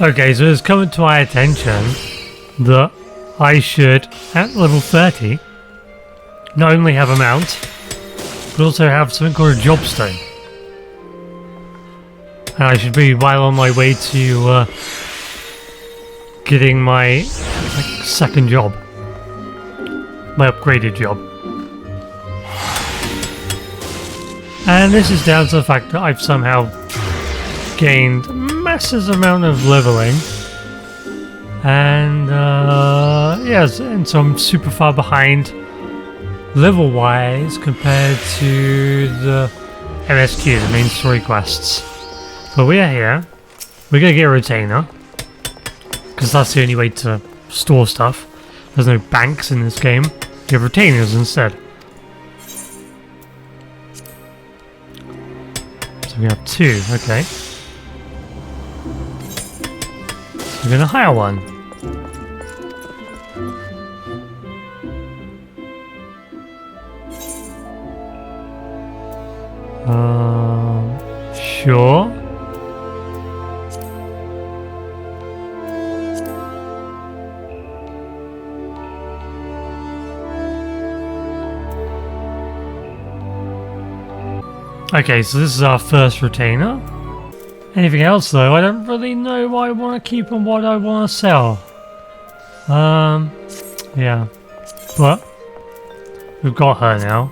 Okay, so it's coming to my attention that I should, at level 30, not only have a mount, but also have something called a job stone. And I should be well on my way to getting my second job. My upgraded job. And this is down to the fact that I've somehow gained massive amount of leveling. And yes, and so I'm super far behind level-wise compared to the MSQ, the main story quests. But we are here. We're gonna get a retainer, because that's the only way to store stuff. There's no banks in this game. You have retainers instead. So we have 2, okay. So we're gonna hire one. Sure. Okay, so this is our first retainer. Anything else though? I don't really know what I want to keep and what I want to sell. Yeah. But we've got her now.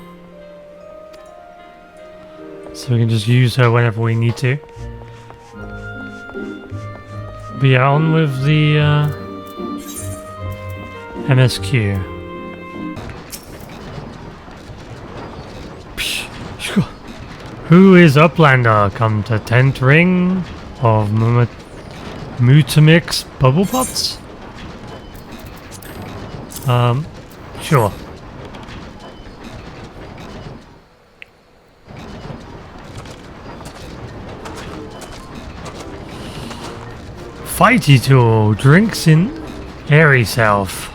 So we can just use her whenever we need to. But yeah, on with the MSQ. Who is Uplander? Come to 10th ring of Mutamix bubble pots? Sure. Fighty tool drinks in airy self.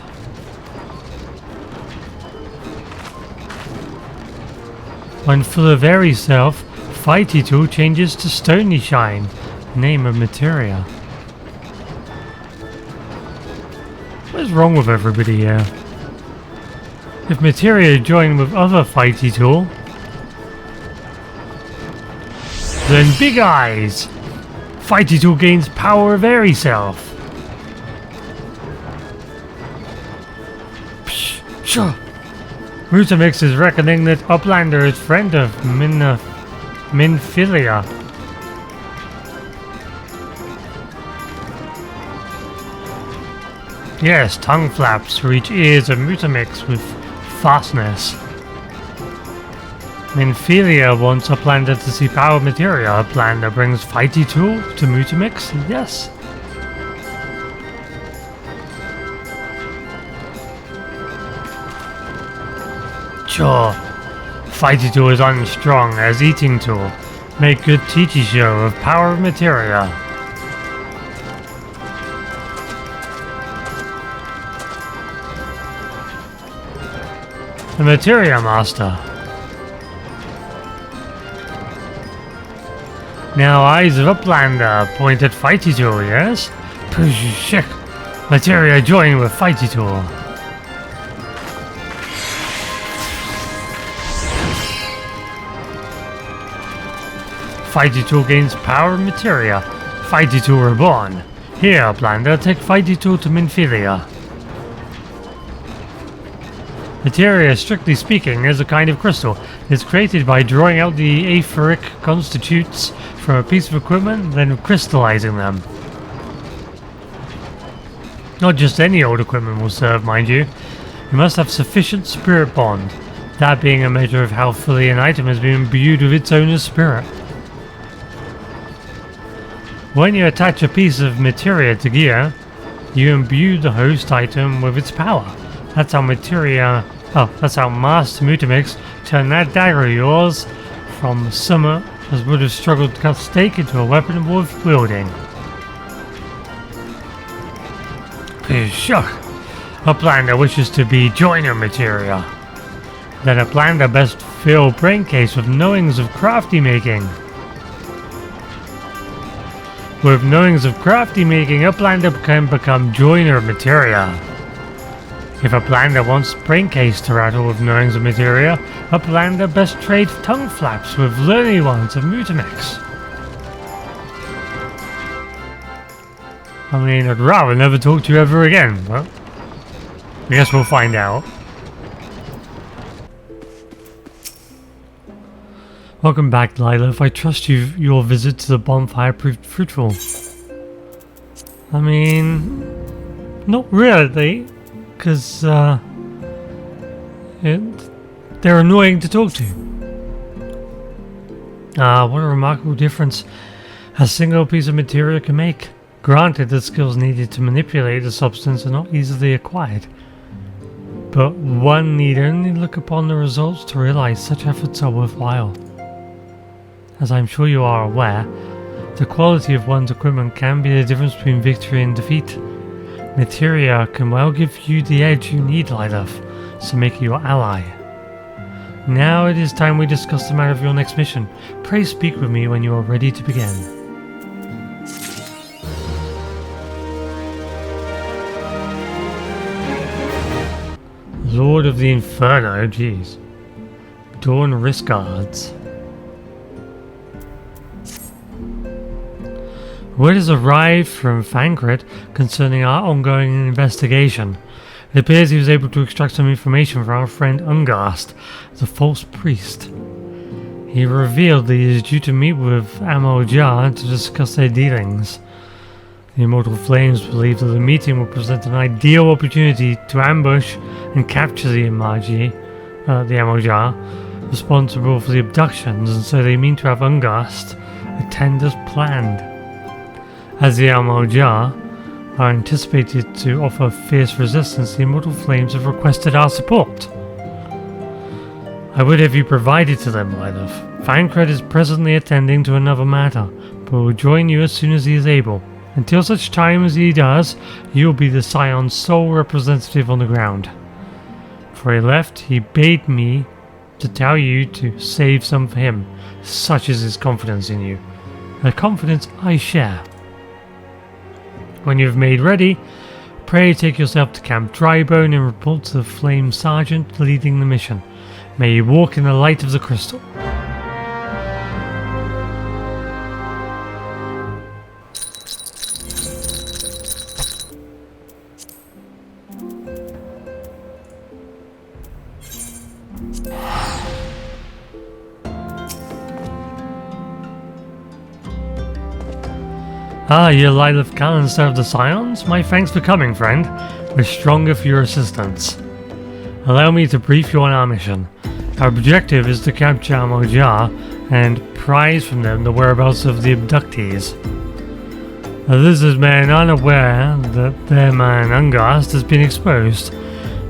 When full of airy self, Fighty tool changes to stony shine. Name of materia. What is wrong with everybody here? If materia join with other Fighty tool, then big eyes. Fighty tool gains power of airy self. Psh, sure. Mutamix is reckoning that Uplander is friend of Minfilia. Yes, tongue flaps reach ears of Mutamix with fastness. Minfilia wants Uplander to see power materia. Uplander brings Fighty tool to Mutamix. Yes. Sure. Fighty tool is unstrong as eating tool. Make good teachy show of power of materia. The materia master. Now eyes of Uplander point at Fighty tool, yes? Push, materia join with Fighty tool. Fighty tool gains power of materia. Fighty tool reborn. Here, Uplander, take Fighty tool to Minfilia. Materia, strictly speaking, is a kind of crystal. It's created by drawing out the etheric constitutes from a piece of equipment, then crystallizing them. Not just any old equipment will serve, mind you. You must have sufficient spirit bond, that being a measure of how fully an item has been imbued with its owner's spirit. When you attach a piece of materia to gear, you imbue the host item with its power. That's how that's how Master Mutamix turned that dagger of yours from summer as would have struggled to cut stake into a weapon worth wielding. Pshaw! Uplander wishes to be joiner materia. Then Uplander best fill braincase with knowings of crafty making. With knowings of crafty making, Uplander can become joiner of materia. If Uplander wants braincase to rattle with knowings of materia, Uplander best trade tongue flaps with learning ones of Mutinex. I mean, I'd rather never talk to you ever again, but I guess we'll find out. Welcome back, Lilith. I trust your visit to the bonfire proved fruitful. I mean, not really, because they're annoying to talk to. What a remarkable difference a single piece of material can make. Granted, the skills needed to manipulate the substance are not easily acquired, but one need only look upon the results to realize such efforts are worthwhile. As I'm sure you are aware, the quality of one's equipment can be the difference between victory and defeat. Materia can well give you the edge you need, Lilith, so make it your ally. Now it is time we discuss the matter of your next mission. Pray speak with me when you are ready to begin. Lord of the Inferno, jeez. Dawn Risk Guards. Word has arrived from Thancred concerning our ongoing investigation. It appears he was able to extract some information from our friend Ungast, the false priest. He revealed that he is due to meet with Eorzea to discuss their dealings. The Immortal Flames believe that the meeting will present an ideal opportunity to ambush and capture the Eorzea, responsible for the abductions, and so they mean to have Ungast attend as planned. As the Eorzea are anticipated to offer fierce resistance, the Immortal Flames have requested our support. I would have you provided to them, Lilith. Thancred is presently attending to another matter, but will join you as soon as he is able. Until such time as he does, you will be the Scion's sole representative on the ground. Before he left, he bade me to tell you to save some for him. Such is his confidence in you. A confidence I share. When you have made ready, pray take yourself to Camp Drybone and report to the Flame Sergeant leading the mission. May you walk in the light of the crystal. Ah, you're Lilith Kalinstar of the Scions? My thanks for coming, friend. We're stronger for your assistance. Allow me to brief you on our mission. Our objective is to capture Eorzea and prize from them the whereabouts of the abductees. The lizard men are unaware that their man Ungast has been exposed.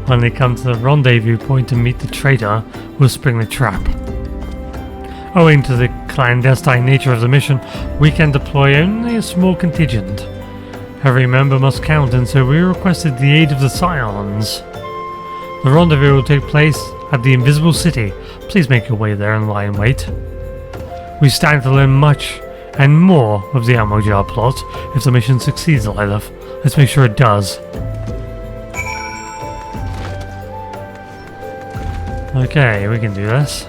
When they come to the rendezvous point to meet the traitor, we'll spring the trap. Owing to the clandestine nature of the mission, we can deploy only a small contingent. Every member must count, and so we requested the aid of the Scions. The rendezvous will take place at the Invisible City. Please make your way there and lie in wait. We stand to learn much and more of the Eorzea plot if the mission succeeds, Lilith. Let's make sure it does. Okay, we can do this.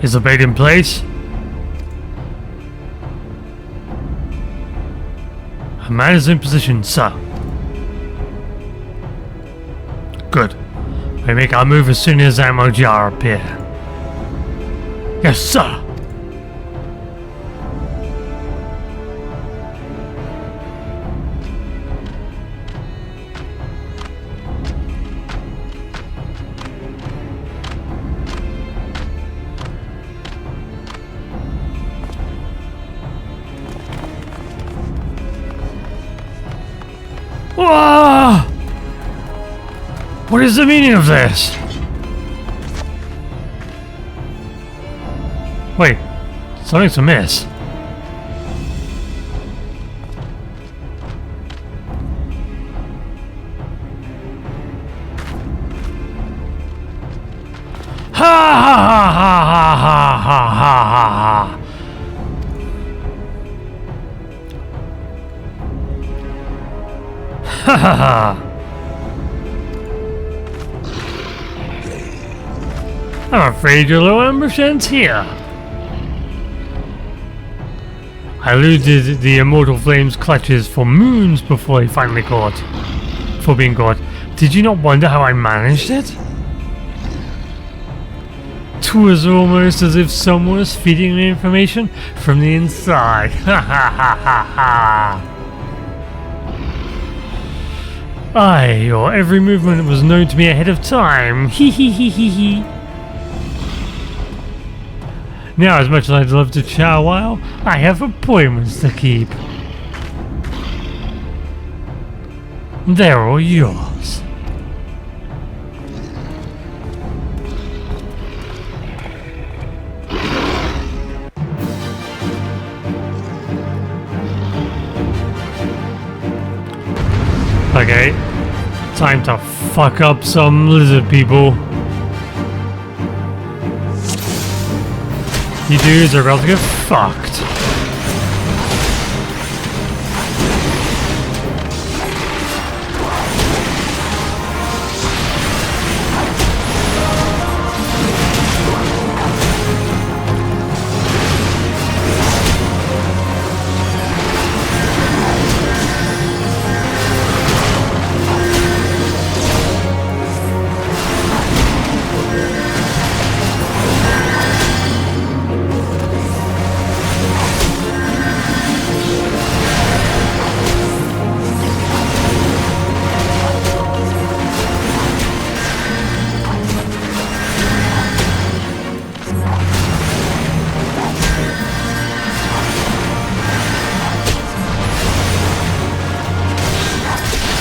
Is the bait in place? A man is in position, sir. Good. We make our move as soon as Eorzea appear. Yes, sir. Whoa! What is the meaning of this? Wait, something's amiss. Ha ha ha ha ha ha ha ha. Ha ha ha. I'm afraid your little ambush ends here. I eluded the immortal flame's clutches for moons before being caught. Did you not wonder how I managed it? It was almost as if someone was feeding me information from the inside. Ha ha ha ha ha. Aye, your every movement was known to me ahead of time. Hee hee hee hee hee. Now, as much as I'd love to chat a while, I have appointments to keep. They're all yours. Okay, time to fuck up some lizard people. You dudes are about to get fucked.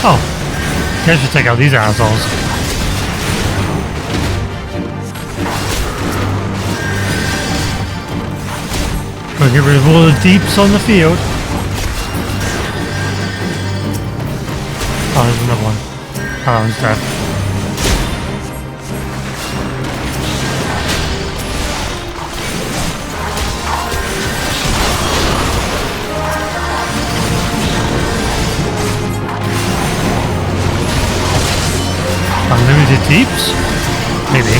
Oh, I should take out these assholes. Go get rid of all the deeps on the field. Oh, there's another one. Oh, that one's dead. Unlimited deeps? Maybe.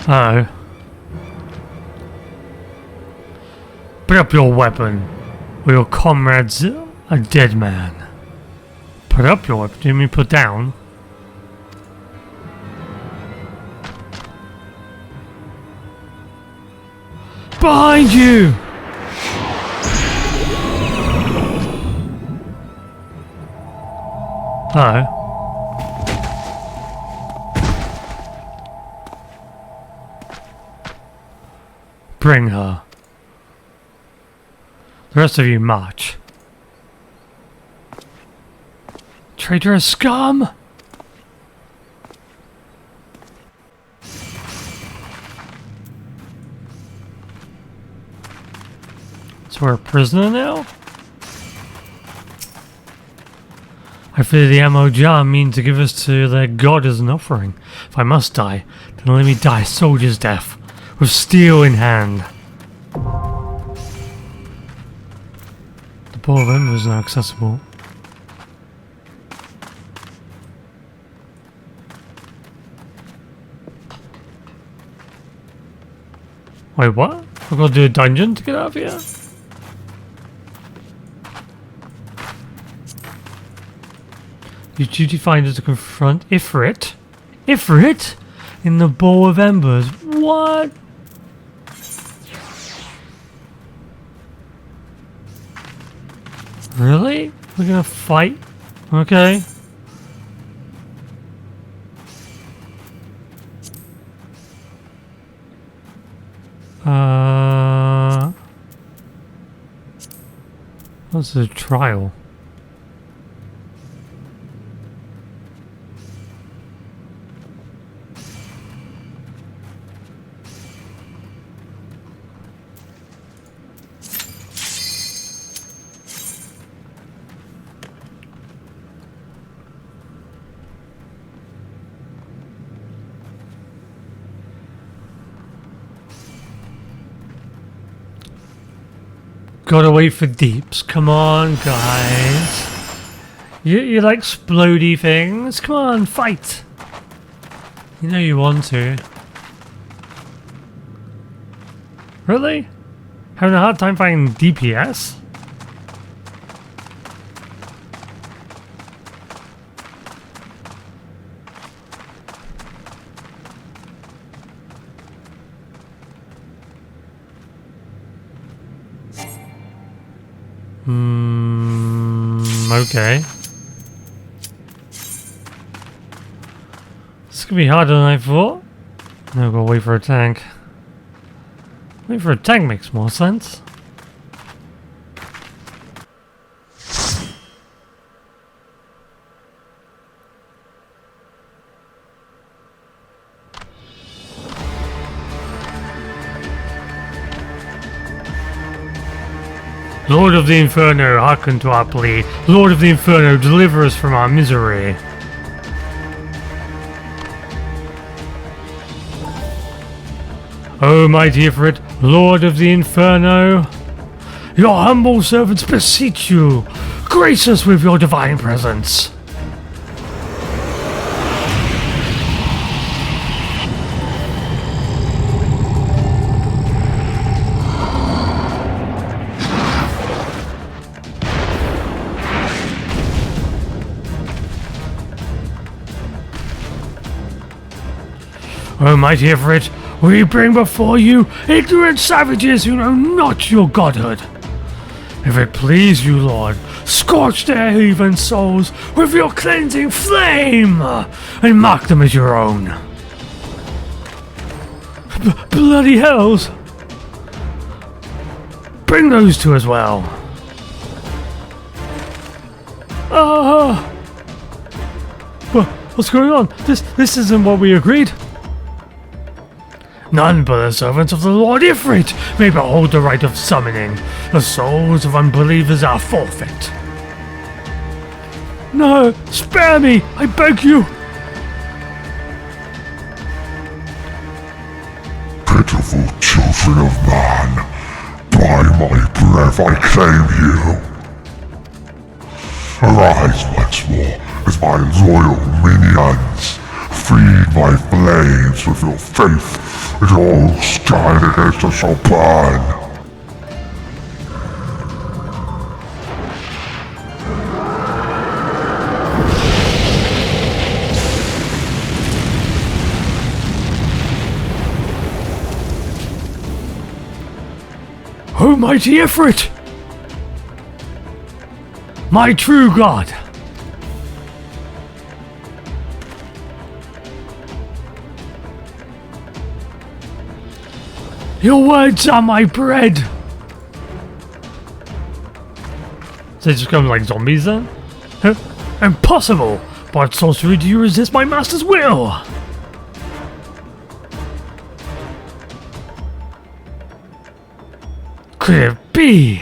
Oh. Put up your weapon, or your comrade's a dead man. Put up your weapon? Do you mean put down? Behind you! Oh. bring her. The rest of you march. Traitorous scum! So we're a prisoner now? I fear the ammo jar mean to give us to their god as an offering. If I must die, then let me die a soldier's death, with steel in hand. The Ball of Embers is now accessible. Wait, what? I've got to do a dungeon to get out of here? Your duty finder to confront Ifrit? Ifrit? In the Ball of Embers. What? Really? We're gonna fight? Okay. What's the trial? Gotta wait for deeps. Come on, guys. You like explodey things? Come on, fight. You know you want to. Really? Having a hard time finding DPS? Okay. This could be harder than I thought. Now go wait for a tank. Wait for a tank makes more sense. Lord of the Inferno, hearken to our plea. Lord of the Inferno, deliver us from our misery. O mighty Ifrit, Lord of the Inferno, your humble servants beseech you, grace us with your divine presence. O mighty Ifrit, we bring before you ignorant savages who know not your godhood. If it please you, Lord, scorch their heathen souls with your cleansing flame, and mark them as your own. Bloody hells! Bring those two as well. What's going on? This isn't what we agreed. None but the servants of the Lord Ifrit may behold the rite of summoning. The souls of unbelievers are forfeit. No, spare me, I beg you. Pitiful children of man, by my breath I claim you. Arise once more as my loyal minions. Feed my flames with your faith, and all stand against us shall burn. O mighty Ifrit, my true god. Your words are my bread! So they just become like zombies then? Huh? Impossible! By sorcery do you resist my master's will? Could it be?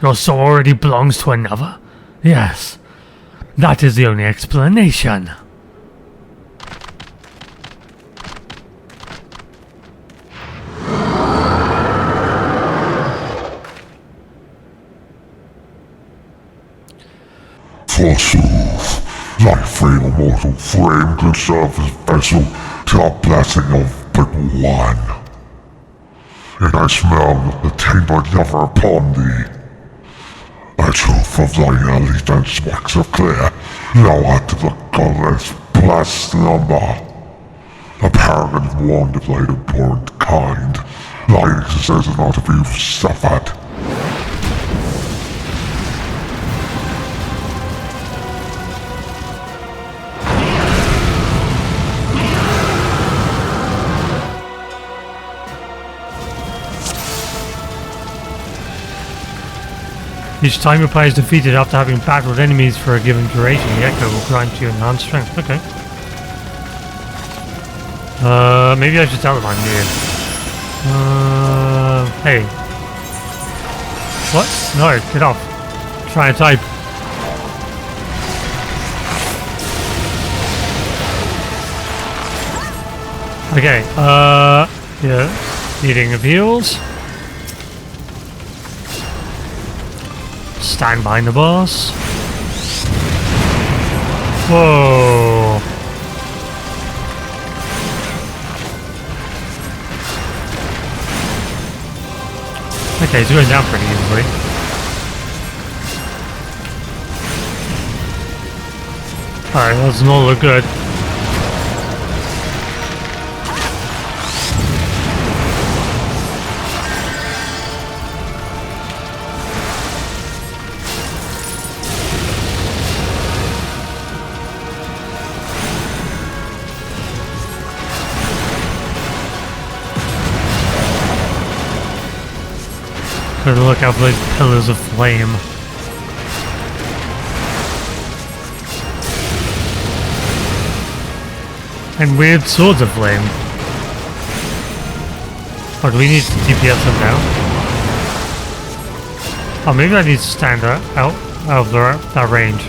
Your soul already belongs to another? Yes. That is the only explanation. Forsooth, thy frail mortal frame could serve as vessel to the blessing of but one. And I smell the tainted lover upon thee. The truth of thine allegiance waxeth clear, thou art the goddess blessed number. The paragon warned of thine abhorrent kind, thine existence is not to be suffered. Each time your player is defeated after having battled enemies for a given duration, the echo will grant you enhanced strength. Okay. Maybe I should tell them I'm new. Hey. What? No, get off. Try and type. Okay, yeah. Eating of heals. Stand behind the boss. Whoa. Okay, it's going down pretty easily. Alright, that does not look good. Gotta look out for those pillars of flame. And weird swords of flame. Oh, do we need to DPS them now? Oh, maybe I need to stand out of that range.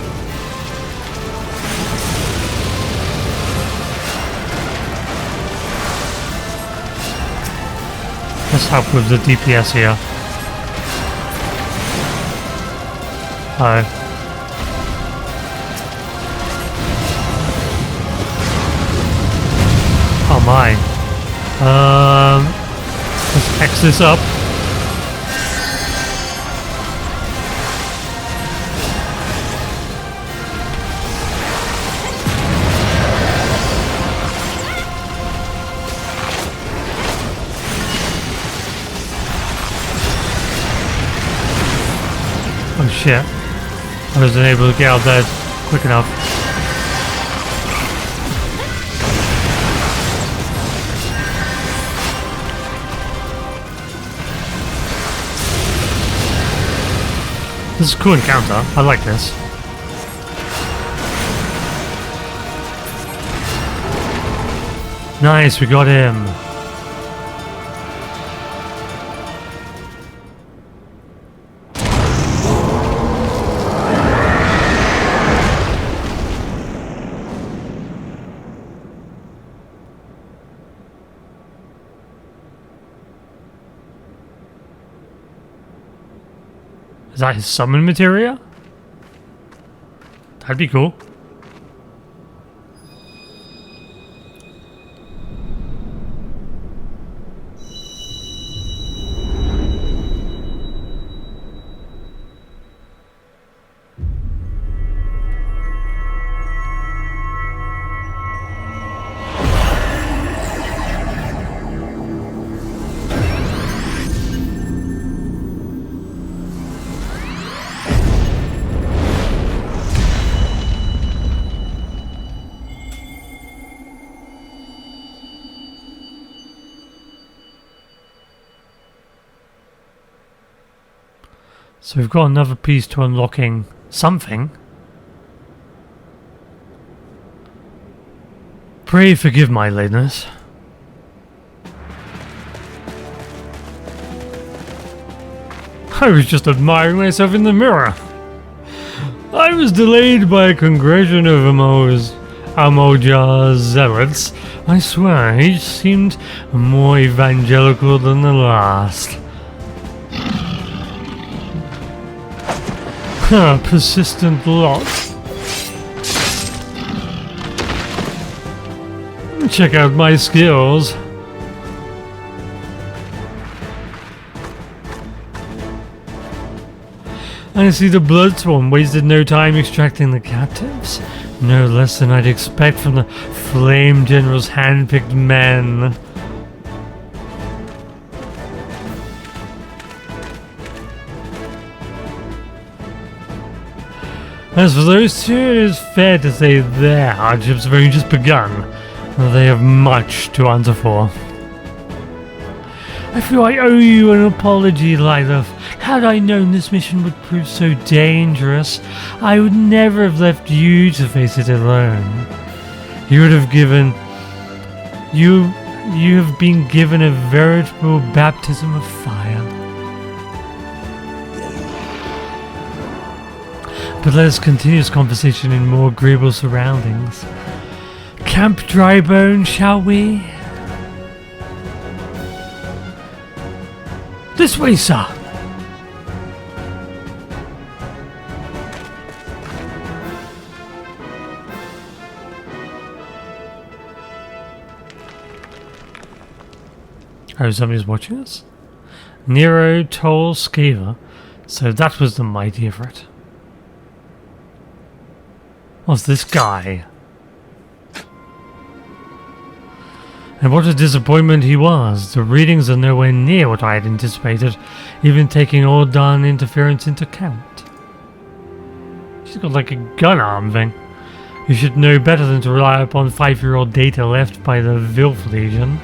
Let's help with the DPS here. Hi. Oh my. Let's X this up. Oh shit. I wasn't able to get out there quick enough. This is a cool encounter. I like this. Nice, we got him. Is that his summon materia? That'd be cool. So we've got another piece to unlocking something. Pray forgive my lateness. I was just admiring myself in the mirror. I was delayed by a congregation of Amoja zealots. I swear, each seemed more evangelical than the last. Persistent lot. Check out my skills. I see the Bloodsworn wasted no time extracting the captives. No less than I'd expect from the Flame General's hand-picked men. As for those two, it is fair to say their hardships have only just begun. They have much to answer for. I feel I owe you an apology, Lilith. Had I known this mission would prove so dangerous, I would never have left you to face it alone. You would have given... You have been given a veritable baptism of fire. But let us continue this conversation in more agreeable surroundings. Camp Drybone, shall we? This way, sir! Oh, somebody's watching us? Nero Toll Scaver. So that was the mighty Everett. What's this guy? And what a disappointment he was. The readings are nowhere near what I had anticipated, even taking Ordan interference into account. She's got like a gun arm thing. You should know better than to rely upon 5-year-old data left by the Vilf Legion.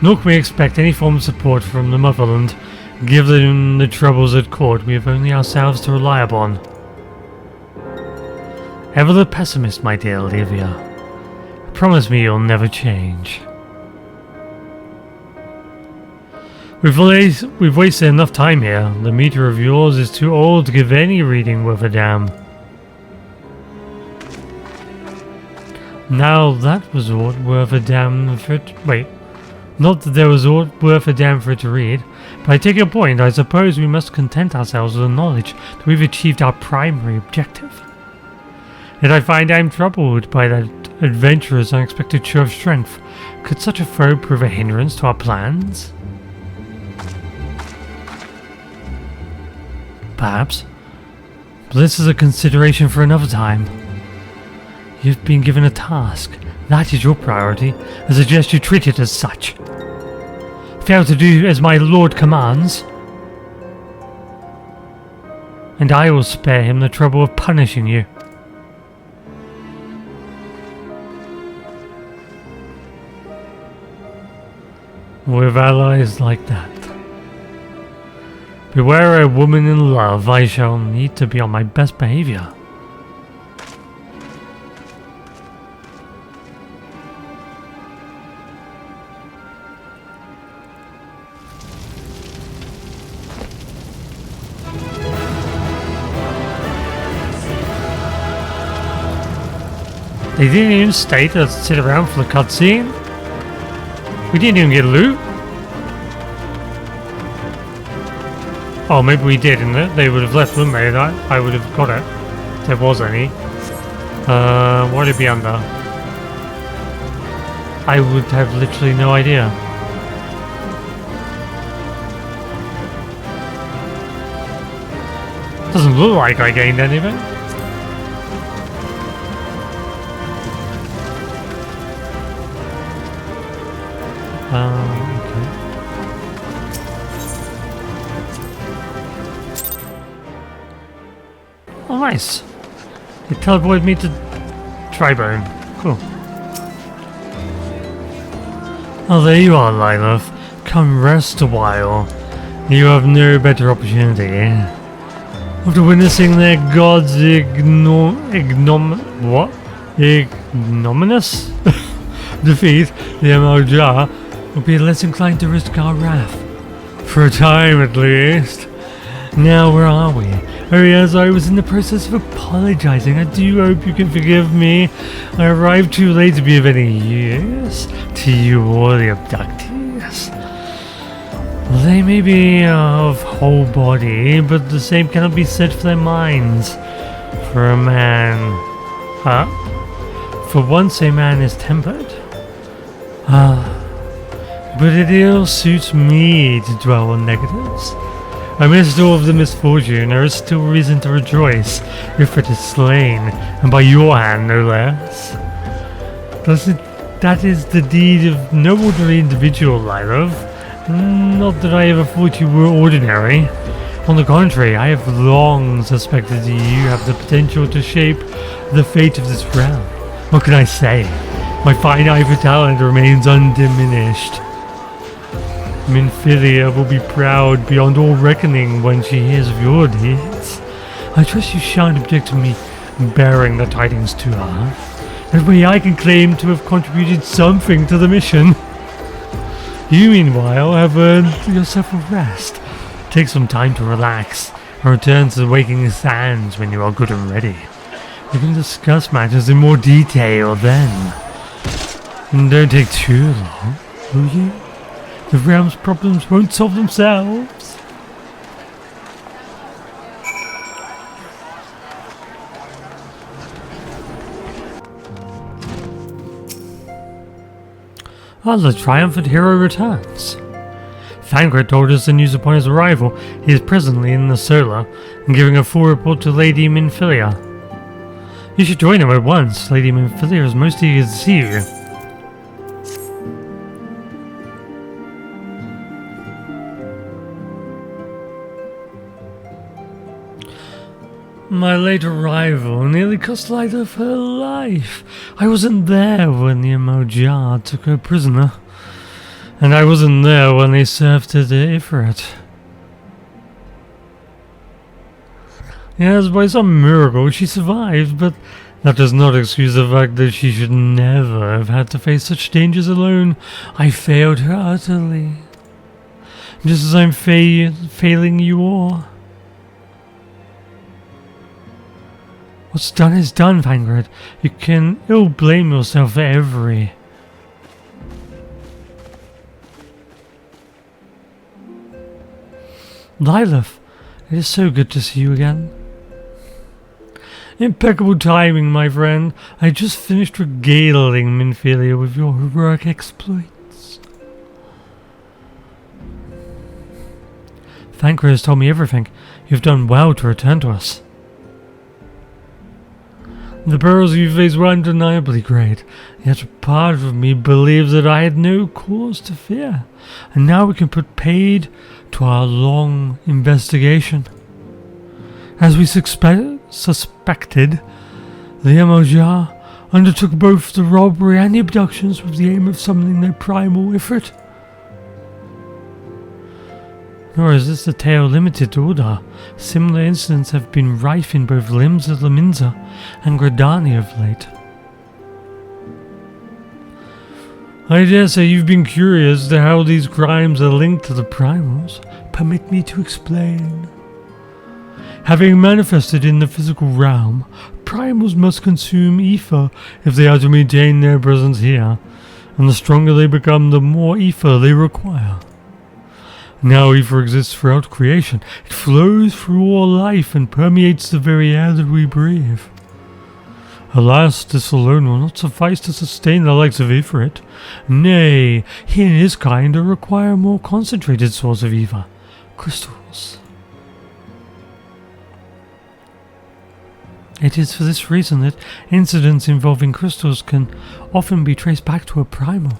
Nor can we expect any form of support from the motherland. Given the troubles at court, we have only ourselves to rely upon. Ever the pessimist, my dear Olivia. Promise me you'll never change. We've wasted enough time here. The meter of yours is too old to give any reading worth a damn. Now that was aught worth a damn for it. Wait. Not that there was aught worth a damn for it to read, but I take your point. I suppose we must content ourselves with the knowledge that we've achieved our primary objective. Yet I find I am troubled by that adventurer's unexpected show of strength. Could such a foe prove a hindrance to our plans? Perhaps. But this is a consideration for another time. You've been given a task. That is your priority. I suggest you treat it as such. Fail to do as my lord commands, and I will spare him the trouble of punishing you. With allies like that. Beware a woman in love. I shall need to be on my best behavior. They didn't even stay to sit around for the cutscene. We didn't even get loot. Oh, maybe we did, and they would have left, wouldn't they? I would have got it. If there was any. What would it be under? I would have literally no idea. Doesn't look like I gained anything. Okay. Oh, nice. It teleported me to Tribone. Cool. Oh, there you are, Lilith. come rest a while. You have no better opportunity. After witnessing their god's ignominious defeat, the Eorzea will be less inclined to risk our wrath. For a time at least. Now where are we? Oh yes, I was in the process of apologizing. I do hope you can forgive me. I arrived too late to be of any use to you or the abductees. They may be of whole body, but the same cannot be said for their minds. For a man... Huh? For once a man is tempered. But it ill suits me to dwell on negatives. Amidst all of the misfortune, there is still reason to rejoice if it is slain, and by your hand no less. That is the deed of no ordinary individual, Lilov. Not that I ever thought you were ordinary. On the contrary, I have long suspected you have the potential to shape the fate of this realm. What can I say? My fine eye for talent remains undiminished. Minfilia will be proud beyond all reckoning when she hears of your deeds. I trust you shan't object to me bearing the tidings to her. That way I can claim to have contributed something to the mission. You, meanwhile, have earned yourself a rest. Take some time to relax, and return to the waking sands when you are good and ready. We can discuss matters in more detail then. And don't take too long, will you? The realm's problems won't solve themselves. The triumphant hero returns. Thancred told us the news upon his arrival. He is presently in the Solar and giving a full report to Lady Minfilia. You should join him at once. Lady Minfilia is most eager to see you. My late arrival nearly cost Lilith her life. I wasn't there when the Eorzea took her prisoner. And I wasn't there when they served her the Ifrit. Yes, by some miracle she survived, but that does not excuse the fact that she should never have had to face such dangers alone. I failed her utterly. Just as I'm failing you all. What's done is done, Thancred. You can ill blame yourself for every... Lilith, it is so good to see you again. Impeccable timing, my friend. I just finished regaling Minfilia with your heroic exploits. Thancred has told me everything. You've done well to return to us. The perils you faced were undeniably great, yet a part of me believes that I had no cause to fear, and now we can put paid to our long investigation. As we suspected, the Eorzea undertook both the robbery and the abductions with the aim of summoning their primal Ifrit. Nor is this the tale limited to Ul'dah. Similar incidents have been rife in both limbs of Laminza and Gradani of late. I dare say you've been curious to how these crimes are linked to the primals. Permit me to explain. Having manifested in the physical realm, primals must consume ether if they are to maintain their presence here, and the stronger they become, the more ether they require. Now ether exists throughout creation. It flows through all life and permeates the very air that we breathe. Alas, this alone will not suffice to sustain the likes of Ifrit. Nay, he and his kind require a more concentrated source of ether. Crystals. It is for this reason that incidents involving crystals can often be traced back to a primal.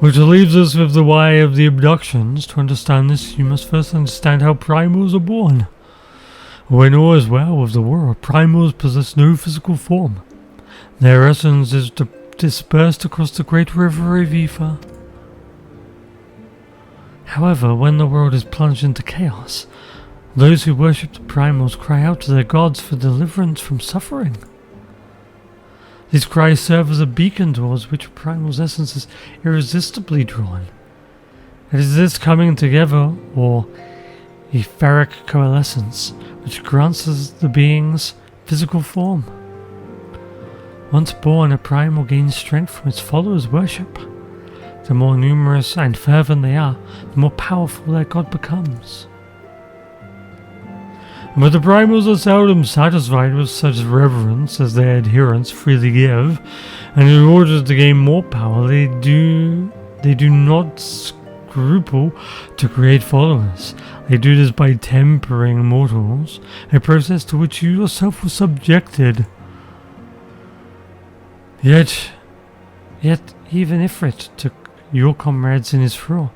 Which leaves us with the why of the abductions. To understand this, you must first understand how primals are born. When all is well with the world, primals possess no physical form. Their essence is dispersed across the great river of ether. However, when the world is plunged into chaos, those who worship the primals cry out to their gods for deliverance from suffering. These cries serve as a beacon towards which a primal's essence is irresistibly drawn. It is this coming together, or etheric coalescence, which grants us the being's physical form. Once born, a primal gains strength from its followers' worship. The more numerous and fervent they are, the more powerful their god becomes. But the primals are seldom satisfied with such reverence as their adherents freely give, and in order to gain more power, they do not scruple to create followers. They do this by tempering mortals, a process to which you yourself were subjected. Yet even Ifrit took your comrades in his thrall.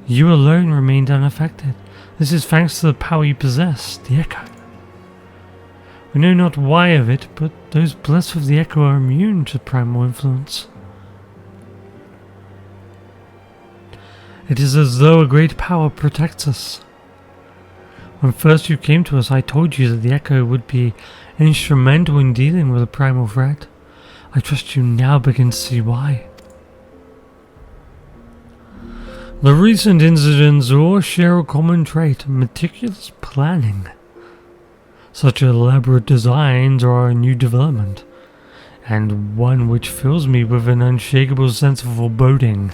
You alone remained unaffected. This is thanks to the power you possess, the Echo. We know not why of it, but those blessed with the Echo are immune to primal influence. It is as though a great power protects us. When first you came to us, I told you that the Echo would be instrumental in dealing with a primal threat. I trust you now begin to see why. The recent incidents all share a common trait: meticulous planning. Such elaborate designs are a new development, and one which fills me with an unshakable sense of foreboding.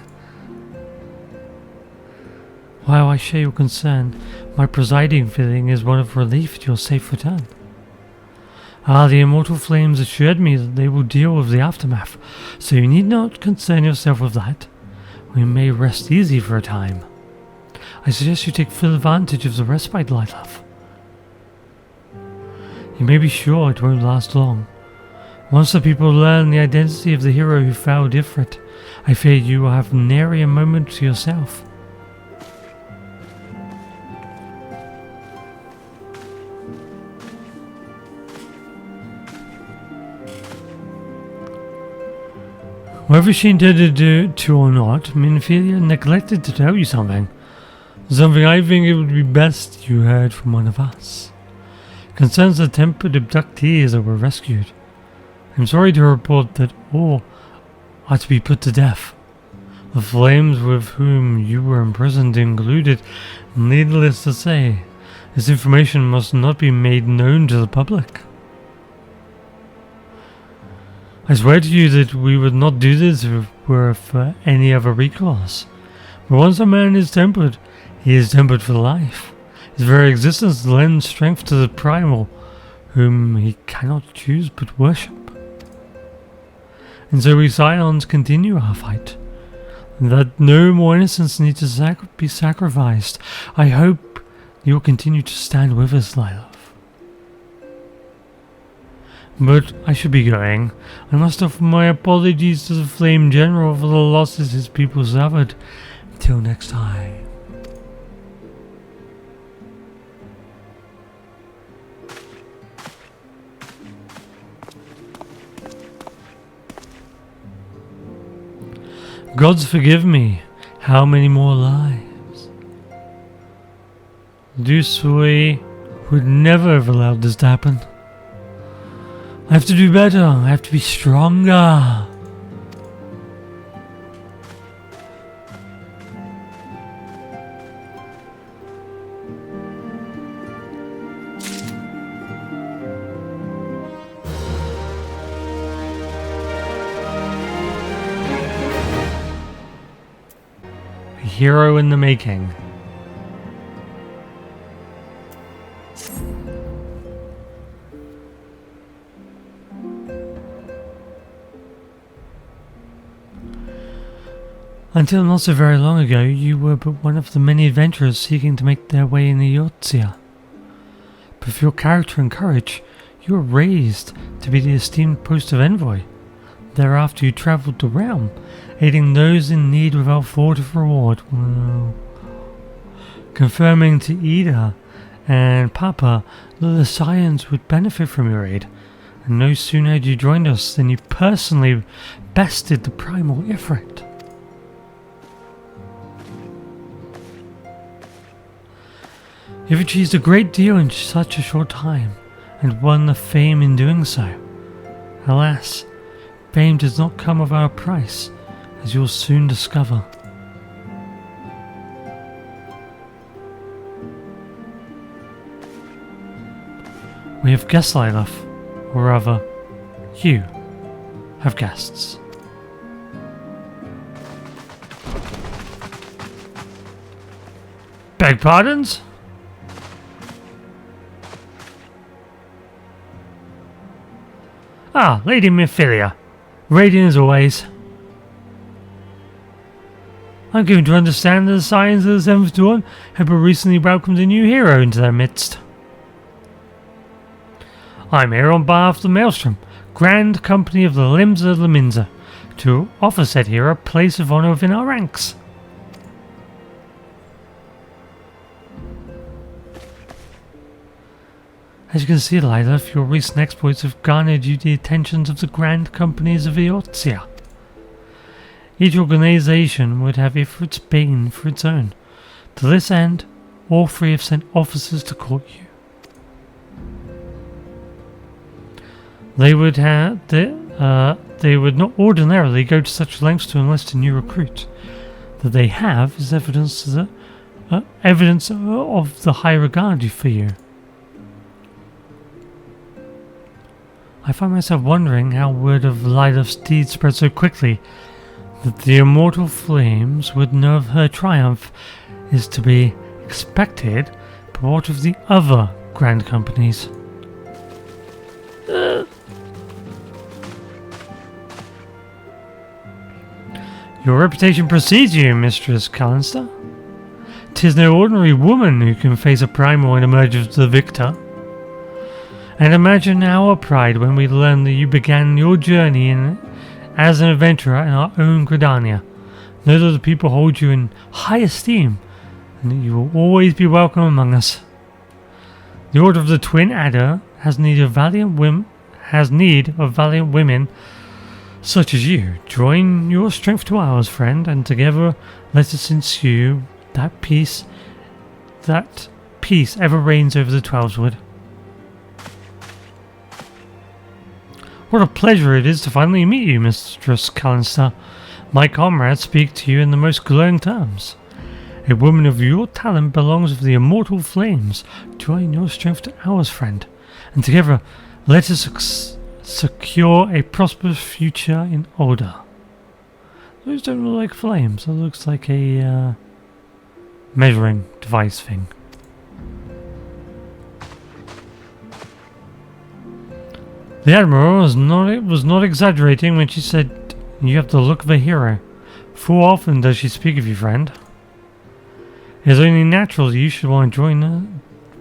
While I share your concern, my presiding feeling is one of relief at your safe return. The immortal flames assured me that they will deal with the aftermath, so you need not concern yourself with that. We may rest easy for a time. I suggest you take full advantage of the respite, Lilith. You may be sure it won't last long. Once the people learn the identity of the hero who felled Ifrit, I fear you will have nary a moment to yourself. Whether she intended to or not, Minfilia neglected to tell you something. Something I think it would be best you heard from one of us. Concerns the tempered abductees that were rescued. I'm sorry to report that all are to be put to death. The flames with whom you were imprisoned included. Needless to say, this information must not be made known to the public. I swear to you that we would not do this if it were for any other recourse. But once a man is tempered, he is tempered for life. His very existence lends strength to the primal, whom he cannot choose but worship. And so we Scions continue our fight, that no more innocents need to be sacrificed. I hope you will continue to stand with us, Lilith. But I should be going. I must offer my apologies to the Flame General for the losses his people suffered. Until next time. Gods forgive me. How many more lives? Dusui would never have allowed this to happen. I have to do better. I have to be stronger. A hero in the making. Until not so very long ago, you were but one of the many adventurers seeking to make their way in Eorzea. But for your character and courage, you were raised to be the esteemed post of envoy. Thereafter you travelled the realm, aiding those in need without thought of reward. Well, confirming to Ida and Papa that the Scions would benefit from your aid. And no sooner had you joined us than you personally bested the primal Ifrit. You've achieved a great deal in such a short time, and won the fame in doing so. Alas, fame does not come without a price, as you'll soon discover. We have guests, Lilith, or rather, you have guests. Beg pardons? Ah, Lady Mephilia. Radiant as always. I'm given to understand that the Scions of the Seventh Dawn have recently welcomed a new hero into their midst. I'm here on behalf of the Maelstrom, Grand Company of the Limbs of the Minza, to offer said hero a place of honour within our ranks. As you can see, Lilith, your recent exploits have garnered you the attentions of the Grand Companies of Eorzea. Each organisation would have its bane for its own. To this end, all three have sent officers to court you. They would not ordinarily go to such lengths to enlist a new recruit. That they have is evidence of the high regard for you. I find myself wondering how word of Lilith's deed spread so quickly that the immortal flames would know of her triumph is to be expected, but what of the other grand companies? Your reputation precedes you, Mistress Kalinstar. 'Tis no ordinary woman who can face a primal and emerge as the victor. And imagine our pride when we learn that you began your journey as an adventurer in our own Gridania. Know that the people hold you in high esteem, and that you will always be welcome among us. The Order of the Twin Adder has need of valiant women such as you. Join your strength to ours, friend, and together let us ensue that peace ever reigns over the Twelveswood. What a pleasure it is to finally meet you, Mistress Kalinstar. My comrades speak to you in the most glowing terms. A woman of your talent belongs with the immortal flames. Join your strength to ours, friend, and together let us secure a prosperous future in order. Those don't look like flames. That looks like a measuring device thing. The Admiral was not exaggerating when she said you have the look of a hero. Full often does she speak of you, friend. It is only natural that you should want to join her.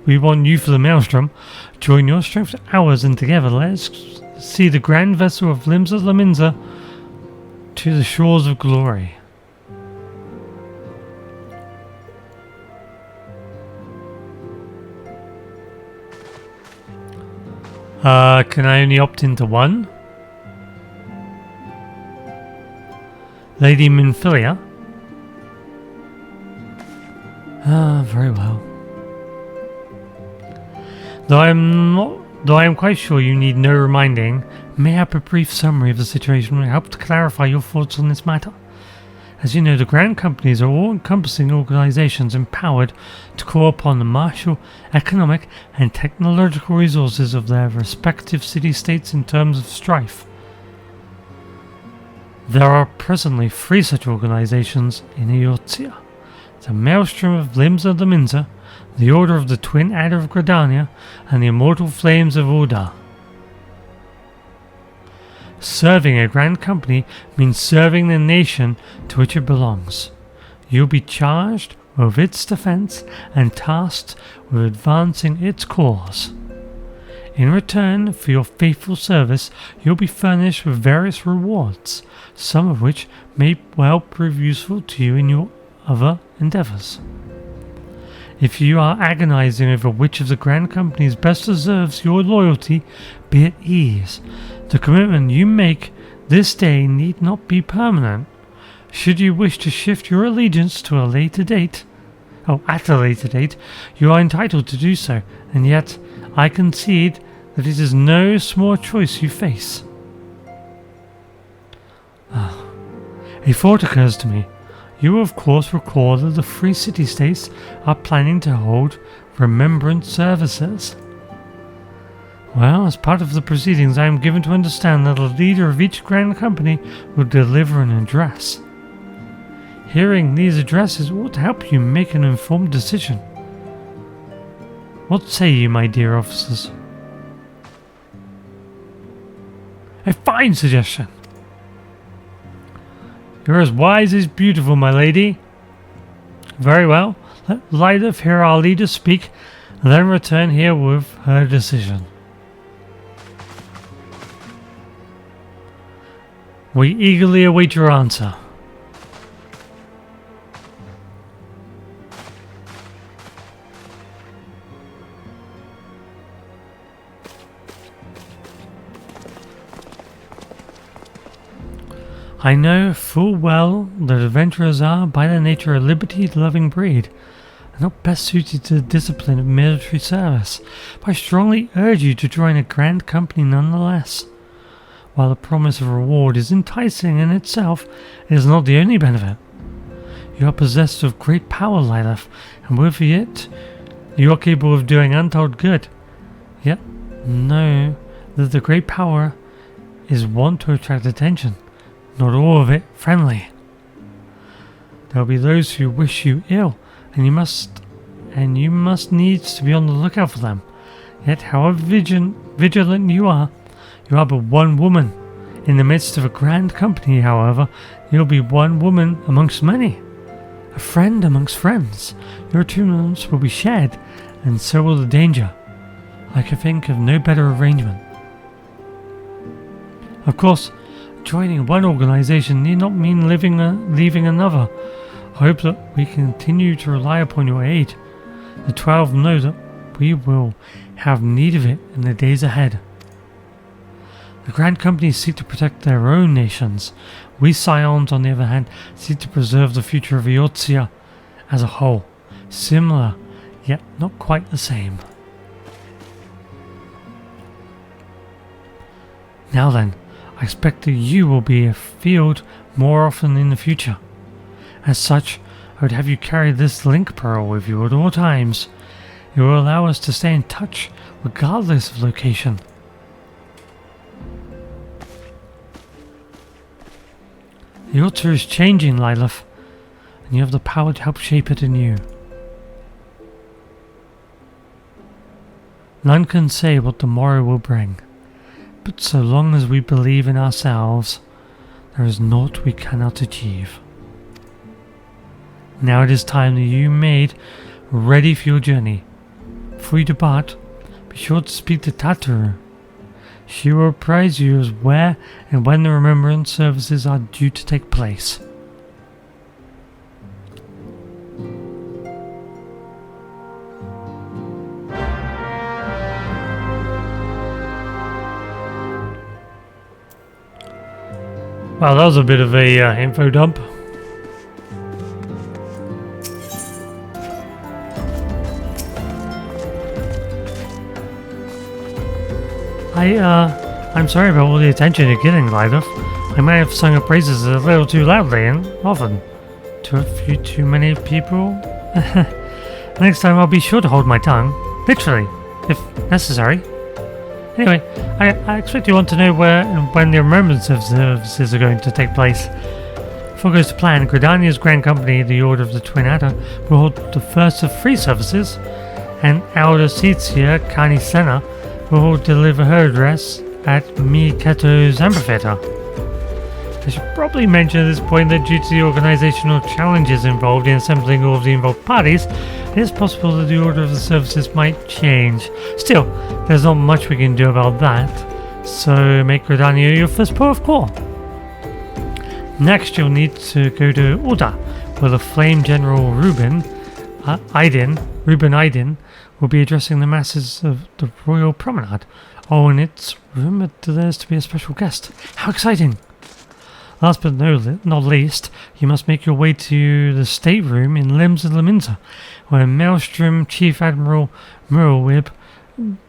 We want you for the Maelstrom. Join your strength to ours, and together let us see the grand vessel of Limbs of Laminza to the shores of glory. Can I only opt into one? Lady Minfilia? Very well. Though I am quite sure you need no reminding, may I have a brief summary of the situation will help to clarify your thoughts on this matter. As you know, the grand companies are all-encompassing organizations empowered to call upon the martial, economic, and technological resources of their respective city-states in terms of strife. There are presently 3 such organizations in Eorzea: the Maelstrom of Limbs of the Minza, the Order of the Twin Adder of Gridania, and the Immortal Flames of Ul'dah. Serving a grand company means serving the nation to which it belongs. You'll be charged with its defense and tasked with advancing its cause. In return for your faithful service, you'll be furnished with various rewards, some of which may well prove useful to you in your other endeavours. If you are agonizing over which of the grand companies best deserves your loyalty, be at ease. The commitment you make this day need not be permanent. Should you wish to shift your allegiance to a later date, at a later date, you are entitled to do so, and yet I concede that it is no small choice you face. A thought occurs to me. You will of course recall that the three city-states are planning to hold remembrance services. Well, as part of the proceedings, I am given to understand that the leader of each grand company will deliver an address. Hearing these addresses ought to help you make an informed decision. What say you, my dear officers? A fine suggestion! You're as wise as beautiful, my lady. Very well, let Lilith hear our leader speak, and then return here with her decision. We eagerly await your answer. I know full well that adventurers are, by their nature, a liberty-loving breed, and not best suited to the discipline of military service, but I strongly urge you to join a grand company nonetheless. While the promise of reward is enticing in itself, it is not the only benefit. You are possessed of great power, Lilith, and with it, you are capable of doing untold good. Yet, know that the great power is wont to attract attention. Not all of it friendly. There will be those who wish you ill, and you must needs to be on the lookout for them. Yet, however vigilant you are but one woman. In the midst of a grand company, however, you'll be one woman amongst many. A friend amongst friends. Your attunements will be shared, and so will the danger. I can think of no better arrangement. Of course, joining one organization need not mean leaving another. I hope that we continue to rely upon your aid. The 12 know that we will have need of it in the days ahead. The grand companies seek to protect their own nations. We Scions, on the other hand, seek to preserve the future of Eorzea as a whole. Similar, yet not quite the same. Now then, I expect that you will be afield more often in the future. As such, I would have you carry this link pearl with you at all times. It will allow us to stay in touch regardless of location. Eorzea is changing, Lilith, and you have the power to help shape it anew. None can say what the morrow will bring, but so long as we believe in ourselves, there is naught we cannot achieve. Now it is time that you made ready for your journey. Before you depart, be sure to speak to Tataru. She will apprise you as where and when the remembrance services are due to take place. Wow, that was a bit of a info dump. I'm sorry about all the attention you're getting, Lilith. I may have sung her praises a little too loudly and often to a few too many people. Next time I'll be sure to hold my tongue, literally, if necessary. Anyway, I expect you want to know where and when the remembrance services are going to take place. If all goes to plan, Gridania's Grand Company, the Order of the Twin Adder, will hold the first of 3 services, and Elder Cetia Carnicena will deliver her address at Miketo's amphitheater. I should probably mention at this point that due to the organizational challenges involved in assembling all of the involved parties, it is possible that the order of the services might change. Still, there's not much we can do about that, so make Gridania your first port of call. Next, you'll need to go to Orda, where the Flame General Reuben Aydin will be addressing the masses of the Royal Promenade. Oh, and it's rumoured that there's to be a special guest. How exciting! Last but not least, you must make your way to the stateroom in Limbs of Laminta, where Maelstrom Chief Admiral Muralwib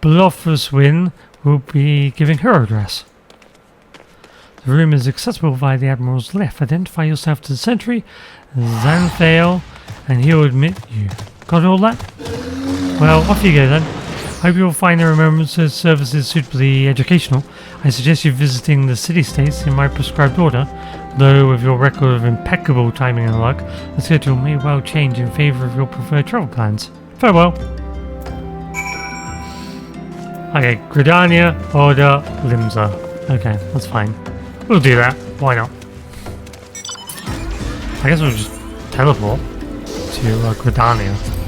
Blofuswin will be giving her address. The room is accessible via the Admiral's left. Identify yourself to the sentry, Xanthale, and he'll admit you. Got all that? Well, off you go then. Hope you'll find the remembrances services suitably educational. I suggest you visiting the city-states in my prescribed order, though with your record of impeccable timing and luck, the schedule may well change in favour of your preferred travel plans. Farewell. Okay, Gridania, Order, Limsa. Okay, that's fine. We'll do that. Why not? I guess we'll just teleport to Gridania.